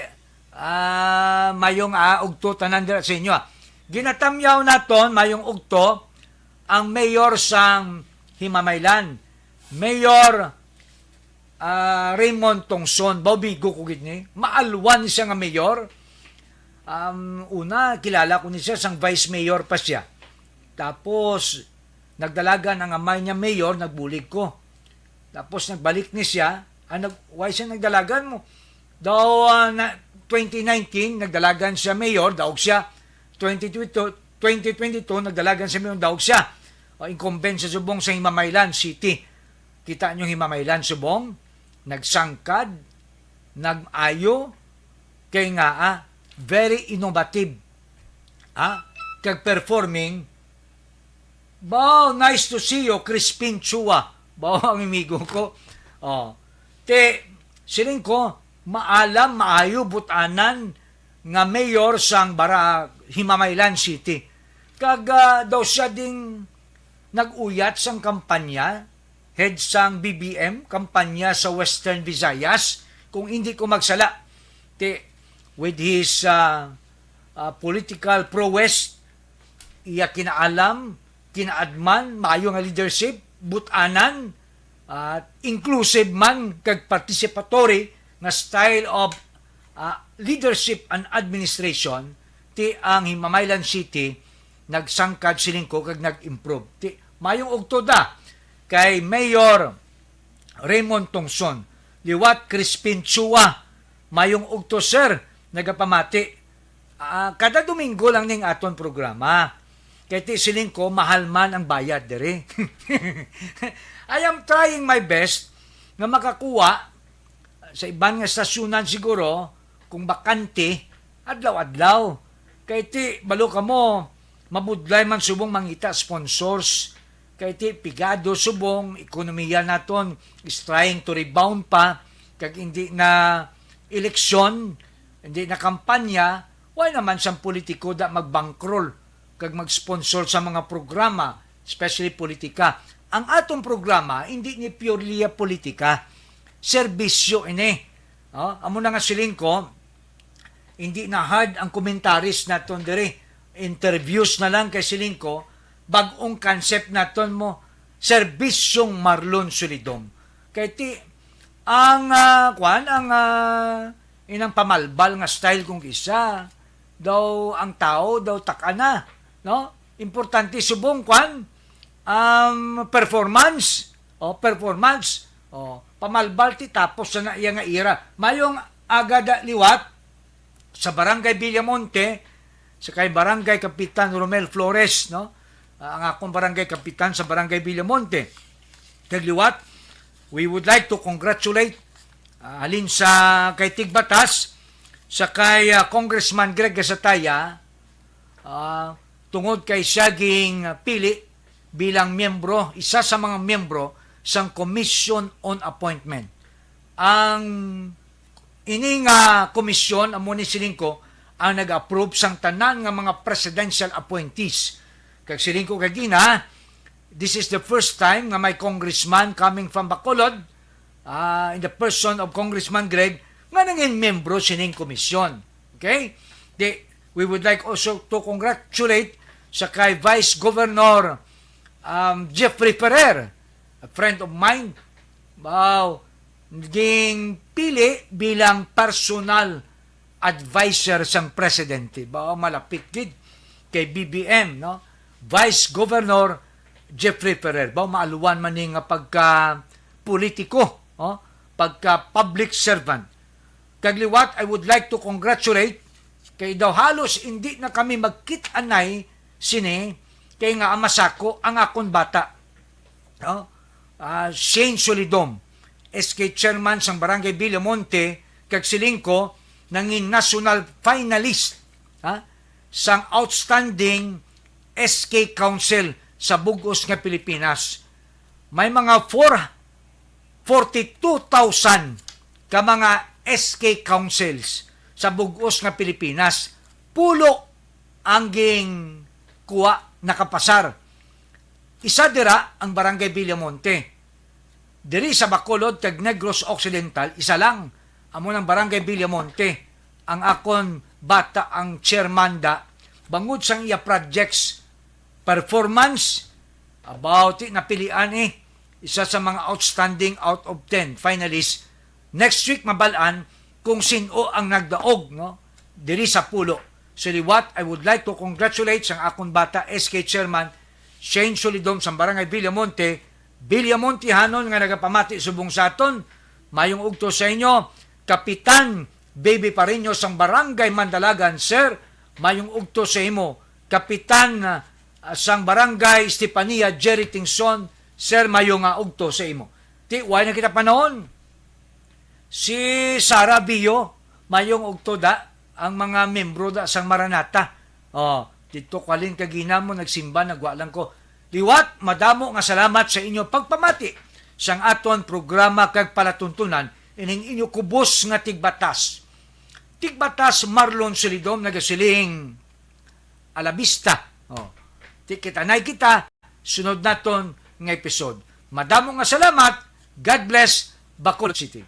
mayong ugto tanan dira sa inyo. Ginatamyaw naton mayong ugto ang mayor sang Himamaylan, Mayor Raymond Tongson. Bigo ko gid ni, maalwan siya nga mayor. Una kilala ko ni siya sang vice mayor pa siya. Tapos nagdalagan ang amay niya mayor, nagbulig ko. Tapos nagbalik ni siya, why siya nagdalagan mo? Daw 2019 nagdalagan siya mayor, daog siya. 2022 nagdalagan siya mayor, daog siya. Incumbent sa Subong sa Himamaylan City. Kita nyo Himamaylan Subong, nagsangkad, nag-ayo, kay nga very innovative. Kag performing. Bao, nice to see you, Crispin Chua. Bao ang amigo ko. Siling ko, maalam, maayo, butanan, nga mayor sang Himamaylan City. Kag daw siya ding nag-uyat sang kampanya, head sang BBM, kampanya sa Western Visayas, kung hindi ko magsala. With his political prowess, iya kinaalam, kinaadman, maayo nga leadership, butanan, inclusive man, kag participatory nga style of leadership and administration, ang Himamaylan City, nagsangkad siling ko kag nag-improve. Mayong ugtoda kay Mayor Raymond Tongson, liwat Crispin Chua, mayong ugto sir, nagapamati. Kada Domingo lang ning aton programa. Kaya siling ko, mahal man ang bayad dere. I am trying my best na makakuha sa ibang nga stasyonan siguro, kung bakante, adlaw-adlaw. Kaya balo ka mo, mabudlay man subong mangita sponsors. Kaya pigado subong, ekonomiya naton is trying to rebound pa. Kag hindi na eleksyon, hindi na kampanya, why naman siyang politiko da magbankroll kag mag-sponsor sa mga programa, especially politika. Ang atong programa, hindi ni purely politika. Serbisyo ini. Amo na nga siling ko, hindi na hard ang komentaris naton diri. Interviews na lang kay siling ko, bagong concept naton mo, serbisyong Marlon Solidom. Kaya inang pamalbal nga style kung isa, daw ang tao, daw takana. No? Importante subong performance. Pamalbal ti tapos na iya nga ira. Mayong agada liwat sa Barangay Villamonte, sa kay Barangay Kapitan Romel Flores, no? Ang akong barangay kapitan sa Barangay Villamonte. Tagliwat, we would like to congratulate halin sa kay Tigbatas, sa kay Congressman Greg Gasataya, tungod kay saging pili bilang miyembro, isa sa mga miyembro sang Commission on Appointment. Ang ining komisyon, amo ni silingko, ang nag-approve sang tanan nga mga presidential appointees. Kag silingko kagina, this is the first time nga may congressman coming from Bacolod, in the person of Congressman Greg, nga nangin membro sining komisyon. Okay? We would like also to congratulate sa kay Vice Governor Jeffrey Ferrer, a friend of mine. Naging pili bilang personal advisor sang presidente. Malapit gid kay BBM, no? Vice Governor Jeffrey Ferrer. Maaluwan man nga pagka politiko, pagka public servant. Kagliwat, I would like to congratulate kay daw halos hindi na kami magkit-anay sini kay nga amasako ang akon bata. Shane Solidom, SK Chairman sang Barangay Villamonte, kag silingko nangin national finalist sang outstanding SK Council sa Bugos nga Pilipinas. May mga 42,000 ka mga SK Councils sa Bugos nga Pilipinas. Pulo ang ging kuha nakapasar. Isa dira ang Barangay Villamonte. diri sa Bacolod kag Negros Occidental, isa lang amo ng Barangay Villamonte ang akon bata ang chairmanda bangod sang iya projects performance about napilian isa sa mga outstanding out of 10 finalists. Next week mabalaan kung sino ang nagdaog no diri sa pulo. So what I would like to congratulate sang akong bata SK Chairman Shane Solidom sa Barangay Villamonte hanon nga nagapamati subong saton. Mayong ugto sa inyo, Kapitan Baby Pareño sang Barangay Mandalagan, sir. Mayong ugto sa imo, Kapitan sang Barangay Estepania Jerry Tingson, sir, mayong ugto sa imo. Ti why na kita panahon? Si Sara Bio, mayong ugto da ang mga membro da sang Maranata. Dito kalin kaginamo nagsimba nagwalang ko. Liwat, madamo nga salamat sa inyo pagpamati sang aton programa kag palatuntunan ining inyo kubos nga tigbatas. Tigbatas Marlon Solidom nagasiling alabista. Tikitanay kita sunod naton nga episode. Madamo nga salamat. God bless Bacolod City.